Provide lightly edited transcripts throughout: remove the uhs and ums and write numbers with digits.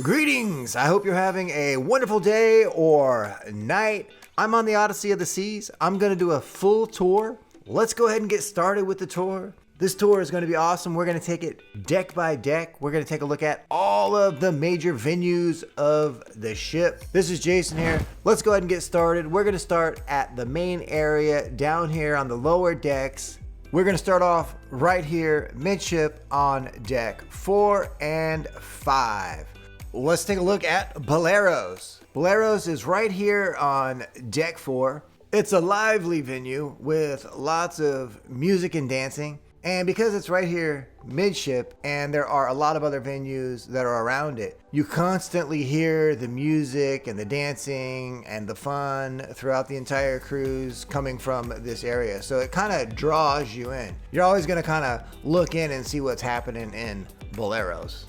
Greetings! I hope you're having a wonderful day or night. I'm on the Odyssey of the Seas. I'm going to do a full tour. Let's go ahead and get started with the tour. This tour is going to be awesome. We're going to take it deck by deck. We're going to take a look at all of the major venues of the ship. This is Jason here. Let's go ahead and get started. We're going to start at the main area down here on the lower decks. We're going to start off right here midship on deck 4 and 5. Let's take a look at Boleros. Boleros is right here on deck 4. It's a lively venue with lots of music and dancing. And because it's right here midship and there are a lot of other venues that are around it, you constantly hear the music and the dancing and the fun throughout the entire cruise coming from this area. So it kind of draws you in. You're always going to kind of look in and see what's happening in Boleros.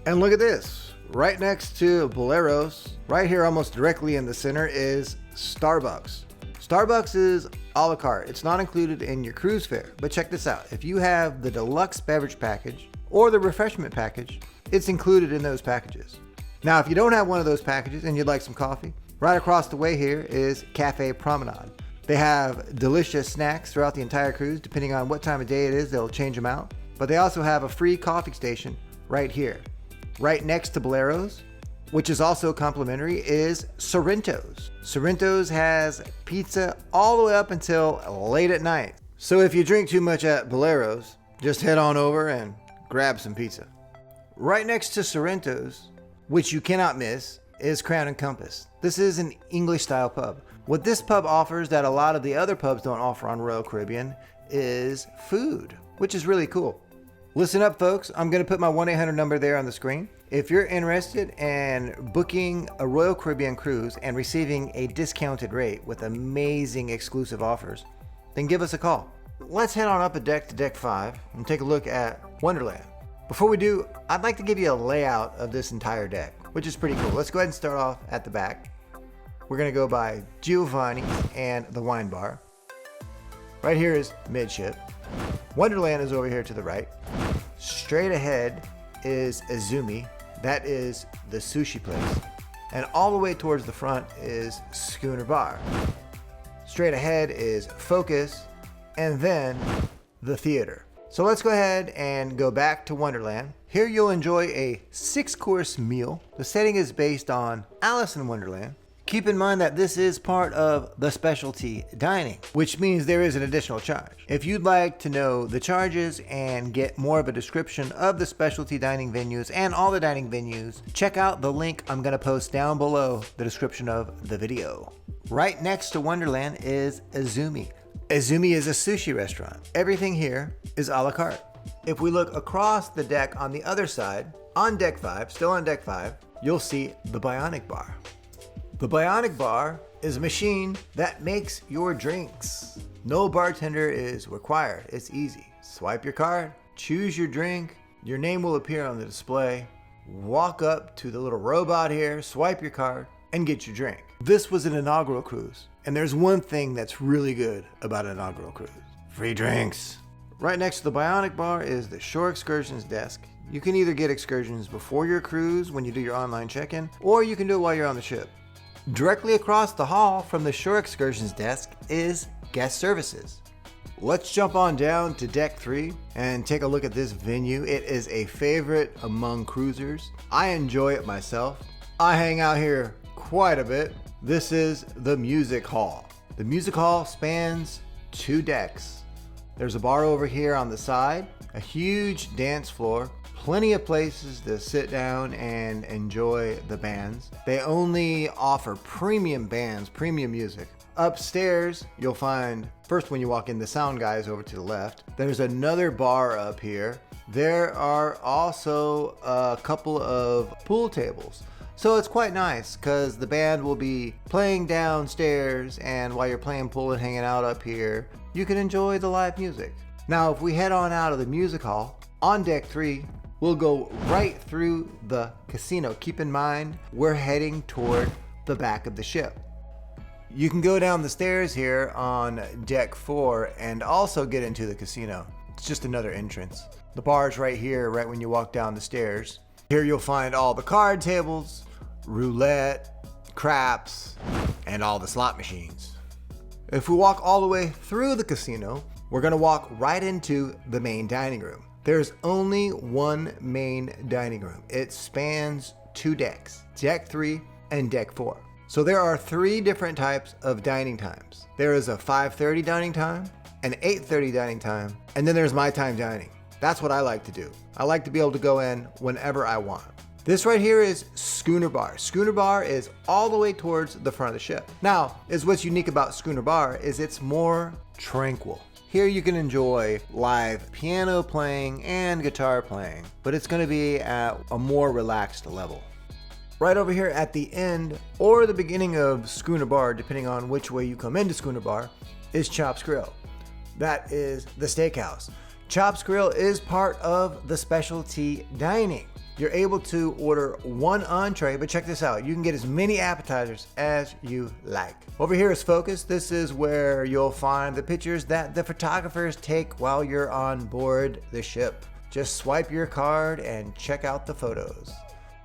And look at this. Right next to Boleros, right here almost directly in the center, is Starbucks. Starbucks is a la carte. It's not included in your cruise fare, but check this out. If you have the deluxe beverage package or the refreshment package, it's included in those packages. Now, if you don't have one of those packages and you'd like some coffee, right across the way here is Cafe Promenade. They have delicious snacks throughout the entire cruise. Depending on what time of day it is, they'll change them out. But they also have a free coffee station right here. Right next to Boleros, which is also complimentary, is Sorrento's. Sorrento's has pizza all the way up until late at night. So if you drink too much at Boleros, just head on over and grab some pizza. Right next to Sorrento's, which you cannot miss, is Crown and Compass. This is an English style pub. What this pub offers that a lot of the other pubs don't offer on Royal Caribbean is food, which is really cool. Listen up, folks. I'm going to put my 1-800 number there on the screen. If you're interested in booking a Royal Caribbean cruise and receiving a discounted rate with amazing exclusive offers, then give us a call. Let's head on up a deck to deck 5 and take a look at Wonderland. Before we do, I'd like to give you a layout of this entire deck, which is pretty cool. Let's go ahead and start off at the back. We're going to go by Giovanni and the wine bar. Right here is midship. Wonderland is over here to the right. Straight ahead is Izumi. That is the sushi place. And all the way towards the front is Schooner Bar. Straight ahead is Focus, and then the theater. So let's go ahead and go back to Wonderland. Here you'll enjoy a 6-course meal. The setting is based on Alice in Wonderland. Keep in mind that this is part of the specialty dining, which means there is an additional charge. If you'd like to know the charges and get more of a description of the specialty dining venues and all the dining venues, check out the link I'm going to post down below the description of the video. Right next to Wonderland is Izumi. Izumi is a sushi restaurant. Everything here is a la carte. If we look across the deck on the other side, on deck 5, still on deck 5, you'll see the Bionic Bar. The Bionic Bar is a machine that makes your drinks. No bartender is required. It's easy. Swipe your card, choose your drink, your name will appear on the display. Walk up to the little robot here, swipe your card, and get your drink. This was an inaugural cruise, and there's one thing that's really good about an inaugural cruise. Free drinks. Right next to the Bionic Bar is the Shore Excursions desk. You can either get excursions before your cruise when you do your online check-in, or you can do it while you're on the ship. Directly across the hall from the Shore Excursions desk is Guest Services. Let's jump on down to deck 3 and take a look at this venue. It is a favorite among cruisers. I enjoy it myself. I hang out here quite a bit. This is the Music Hall. The Music Hall spans 2 decks. There's a bar over here on the side, a huge dance floor, plenty of places to sit down and enjoy the bands. They only offer premium bands, premium music. Upstairs, you'll find, first when you walk in, the sound guy is over to the left. There's another bar up here. There are also a couple of pool tables. So it's quite nice because the band will be playing downstairs, and while you're playing pool and hanging out up here, you can enjoy the live music. Now, if we head on out of the music hall, on deck 3, we'll go right through the casino. Keep in mind, we're heading toward the back of the ship. You can go down the stairs here on deck 4 and also get into the casino. It's just another entrance. The bar is right here, right when you walk down the stairs. Here you'll find all the card tables, roulette, craps, and all the slot machines. If we walk all the way through the casino, we're gonna walk right into the main dining room. There's only one main dining room. It spans 2 decks, deck 3 and deck 4. So there are 3 different types of dining times. There is a 5:30 dining time, an 8:30 dining time, and then there's my time dining. That's what I like to do. I like to be able to go in whenever I want. This right here is Schooner Bar. Schooner Bar is all the way towards the front of the ship. Now, what's unique about Schooner Bar is it's more tranquil. Here you can enjoy live piano playing and guitar playing, but it's gonna be at a more relaxed level. Right over here at the end or the beginning of Schooner Bar, depending on which way you come into Schooner Bar, is Chops Grill. That is the steakhouse. Chops Grill is part of the specialty dining. You're able to order 1 entree, but check this out. You can get as many appetizers as you like. Over here is Focus. This is where you'll find the pictures that the photographers take while you're on board the ship. Just swipe your card and check out the photos.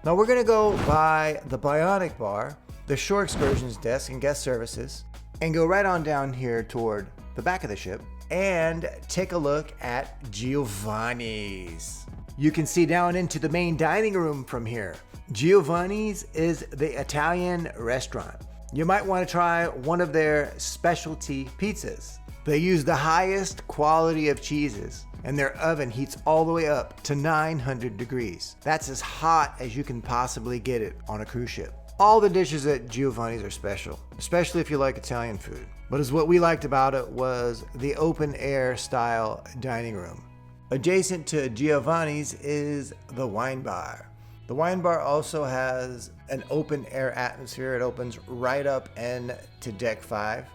Now we're gonna go by the Bionic Bar, the Shore Excursions Desk and Guest Services, and go right on down here toward the back of the ship and take a look at Giovanni's. You can see down into the main dining room from here. Giovanni's is the Italian restaurant. You might want to try one of their specialty pizzas. They use the highest quality of cheeses, and their oven heats all the way up to 900 degrees. That's as hot as you can possibly get it on a cruise ship. All the dishes at Giovanni's are special, especially if you like Italian food. But as what we liked about it was the open air style dining room. Adjacent to Giovanni's is the wine bar. The wine bar also has an open air atmosphere. It opens right up into deck 5.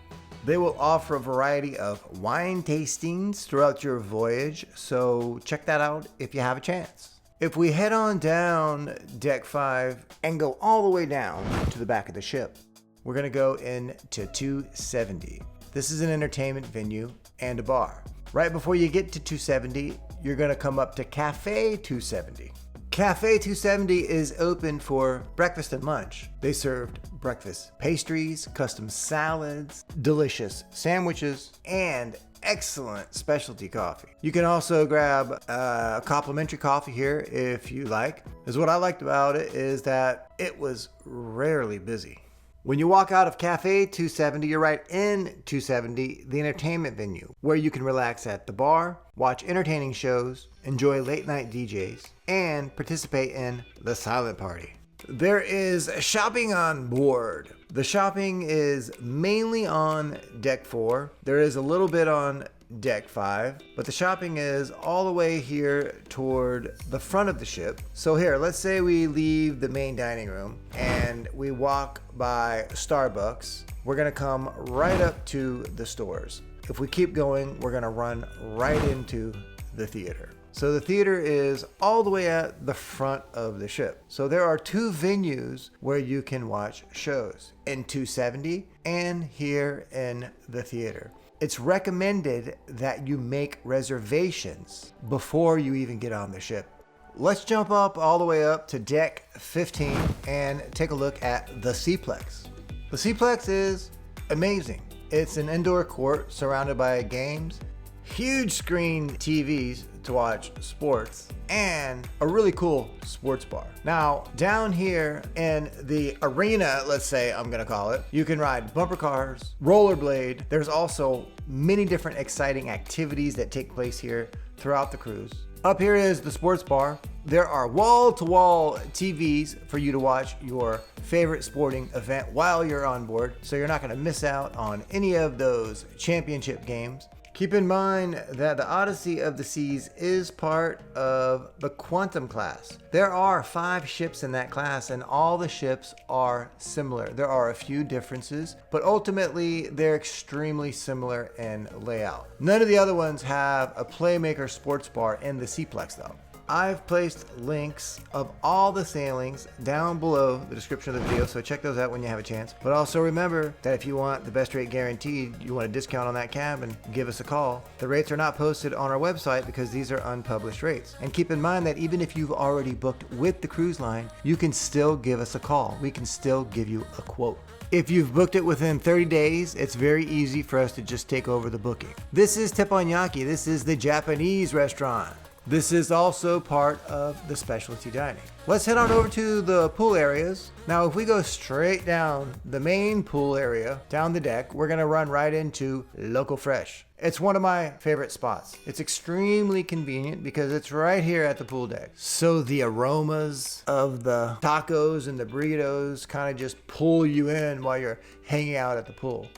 They will offer a variety of wine tastings throughout your voyage, so check that out if you have a chance. If we head on down deck 5 and go all the way down to the back of the ship, we're gonna go into 270. This is an entertainment venue and a bar. Right before you get to 270, you're gonna come up to Cafe 270. Cafe 270 is open for breakfast and lunch. They served breakfast pastries, custom salads, delicious sandwiches, and excellent specialty coffee. You can also grab a complimentary coffee here if you like. Because what I liked about it is that it was rarely busy. When you walk out of Cafe 270, you're right in 270, the entertainment venue, where you can relax at the bar, watch entertaining shows, enjoy late night DJs, and participate in the silent party. There is shopping on board. The shopping is mainly on deck 4. There is a little bit on deck 5, but the shopping is all the way here toward the front of the ship. So here, let's say we leave the main dining room and we walk by Starbucks. We're gonna come right up to the stores. If we keep going, we're gonna run right into the theater. So the theater is all the way at the front of the ship. So there are 2 venues where you can watch shows, in 270 and here in the theater. It's recommended that you make reservations before you even get on the ship. Let's jump up all the way up to deck 15 and take a look at the Seaplex. The Seaplex is amazing. It's an indoor court surrounded by games, huge screen TVs to watch sports, and a really cool sports bar. Now, down here in the arena, let's say I'm gonna call it, you can ride bumper cars, rollerblade. There's also many different exciting activities that take place here throughout the cruise. Up here is the sports bar. There are wall-to-wall TVs for you to watch your favorite sporting event while you're on board, so you're not gonna miss out on any of those championship games. Keep in mind that the Odyssey of the Seas is part of the Quantum class. There are 5 ships in that class and all the ships are similar. There are a few differences, but ultimately they're extremely similar in layout. None of the other ones have a Playmaker sports bar in the Seaplex though. I've placed links of all the sailings down below the description of the video, so check those out when you have a chance. But also remember that if you want the best rate guaranteed, you want a discount on that cabin, give us a call. The rates are not posted on our website because these are unpublished rates. And keep in mind that even if you've already booked with the cruise line, you can still give us a call. We can still give you a quote. If you've booked it within 30 days, it's very easy for us to just take over the booking. This is teppanyaki. This is the Japanese restaurant. This is also part of the specialty dining. Let's head on over to the pool areas. Now, if we go straight down the main pool area, down the deck, we're gonna run right into Local Fresh. It's one of my favorite spots. It's extremely convenient because it's right here at the pool deck. So the aromas of the tacos and the burritos kind of just pull you in while you're hanging out at the pool.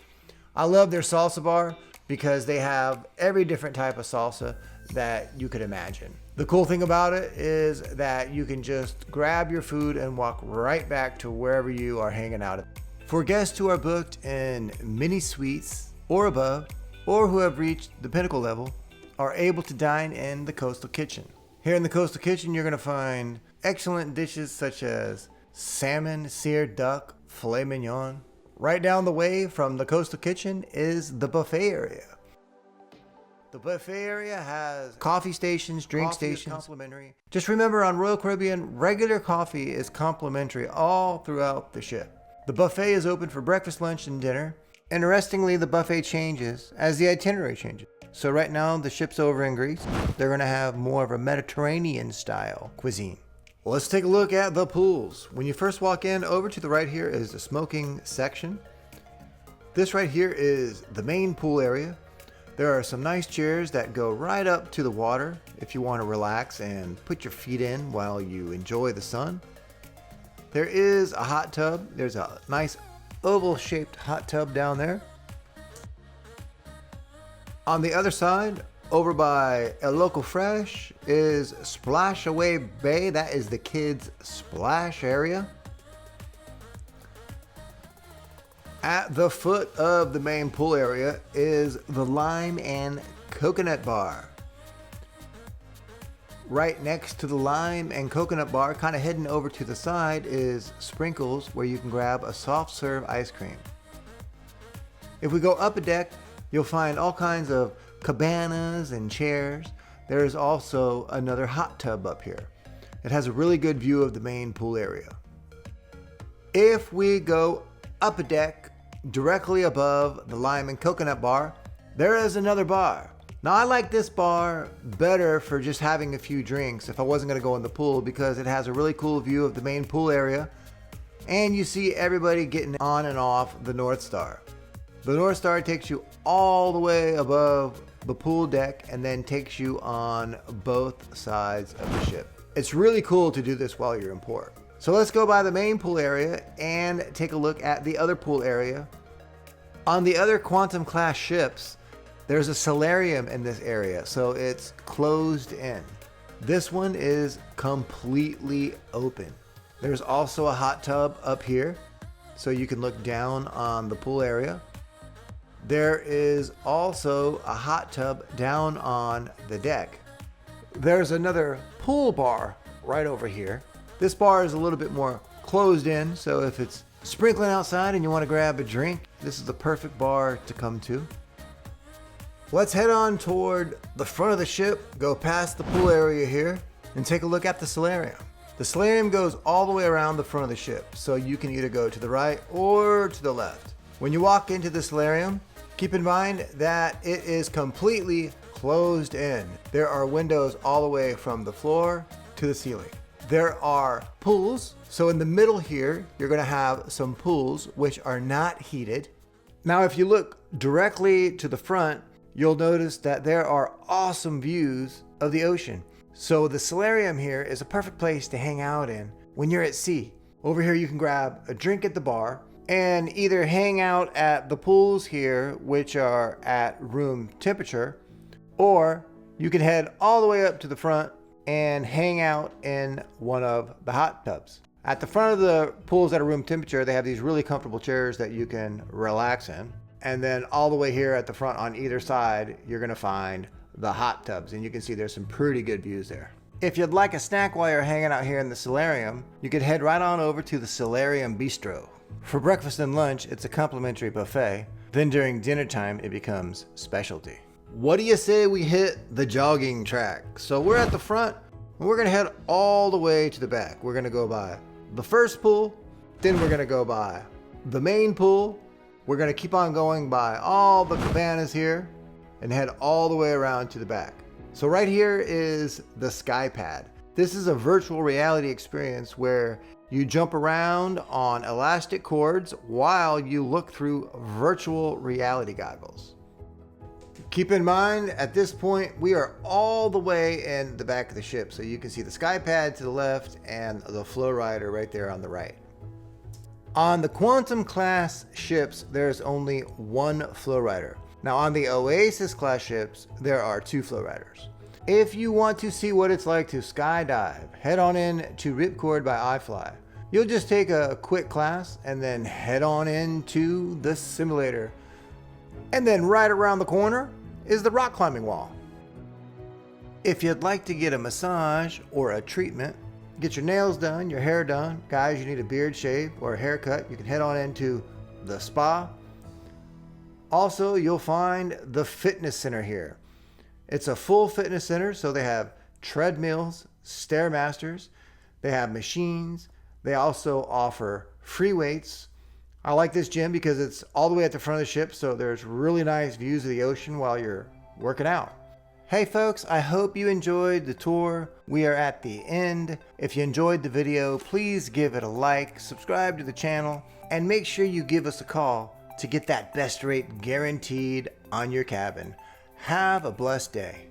I love their salsa bar because they have every different type of salsa that you could imagine. The cool thing about it is that you can just grab your food and walk right back to wherever you are hanging out. For guests who are booked in mini suites or above, or who have reached the pinnacle level, are able to dine in the Coastal Kitchen. Here in the Coastal Kitchen, you're gonna find excellent dishes such as salmon, seared duck, filet mignon. Right down the way from the Coastal Kitchen is the buffet area. The buffet area has coffee stations, drink stations. Complimentary. Just remember, on Royal Caribbean, regular coffee is complimentary all throughout the ship. The buffet is open for breakfast, lunch, and dinner. Interestingly, the buffet changes as the itinerary changes. So right now, the ship's over in Greece. They're gonna have more of a Mediterranean style cuisine. Well, let's take a look at the pools. When you first walk in, over to the right here is the smoking section. This right here is the main pool area. There are some nice chairs that go right up to the water if you want to relax and put your feet in while you enjoy the sun. There is a hot tub. There's a nice oval-shaped hot tub down there. On the other side, over by El Local Fresh, is Splash Away Bay. That is the kids' splash area. At the foot of the main pool area is the Lime and Coconut Bar. Right next to the Lime and Coconut Bar, kind of hidden over to the side, is Sprinkles, where you can grab a soft serve ice cream. If we go up a deck, you'll find all kinds of cabanas and chairs. There is also another hot tub up here. It has a really good view of the main pool area. If we go up a deck, directly above the Lime and Coconut Bar, there is another bar. Now, I like this bar better for just having a few drinks if I wasn't going to go in the pool, because it has a really cool view of the main pool area and you see everybody getting on and off the North Star. The North Star takes you all the way above the pool deck and then takes you on both sides of the ship. It's really cool to do this while you're in port. So let's go by the main pool area and take a look at the other pool area. On the other Quantum class ships, there's a solarium in this area, so it's closed in. This one is completely open. There's also a hot tub up here, so you can look down on the pool area. There is also a hot tub down on the deck. There's another pool bar right over here. This bar is a little bit more closed in, so if it's sprinkling outside and you want to grab a drink, this is the perfect bar to come to. Let's head on toward the front of the ship, go past the pool area here, and take a look at the solarium. The solarium goes all the way around the front of the ship, so you can either go to the right or to the left. When you walk into the solarium, keep in mind that it is completely closed in. There are windows all the way from the floor to the ceiling. There are pools. So in the middle here, you're gonna have some pools which are not heated. Now, if you look directly to the front, you'll notice that there are awesome views of the ocean. So the solarium here is a perfect place to hang out in when you're at sea. Over here, you can grab a drink at the bar and either hang out at the pools here, which are at room temperature, or you can head all the way up to the front and hang out in one of the hot tubs. At the front of the pools at a room temperature, they have these really comfortable chairs that you can relax in. And then all the way here at the front on either side, you're gonna find the hot tubs. And you can see there's some pretty good views there. If you'd like a snack while you're hanging out here in the solarium, you could head right on over to the Solarium Bistro. For breakfast and lunch, it's a complimentary buffet. Then during dinner time, it becomes specialty. What do you say we hit the jogging track? So we're at the front, and we're gonna head all the way to the back. We're gonna go by the first pool, then we're gonna go by the main pool. We're gonna keep on going by all the cabanas here and head all the way around to the back. So right here is the Sky Pad. This is a virtual reality experience where you jump around on elastic cords while you look through virtual reality goggles. Keep in mind, at this point, we are all the way in the back of the ship, so you can see the Sky Pad to the left and the Flow Rider right there on the right. On the Quantum class ships, there's only one Flow Rider. Now on the Oasis class ships, there are two Flow Riders. If you want to see what it's like to skydive, head on in to Ripcord by iFly. You'll just take a quick class and then head on into the simulator. And then right around the corner is the rock climbing wall. If you'd like to get a massage or a treatment, get your nails done, your hair done, guys, you need a beard shave or a haircut, you can head on into the spa. Also, you'll find the fitness center here. It's a full fitness center, so they have treadmills, stairmasters, they have machines, they also offer free weights. I like this gym because it's all the way at the front of the ship, so there's really nice views of the ocean while you're working out. Hey folks, I hope you enjoyed the tour. We are at the end. If you enjoyed the video, please give it a like, subscribe to the channel, and make sure you give us a call to get that best rate guaranteed on your cabin. Have a blessed day.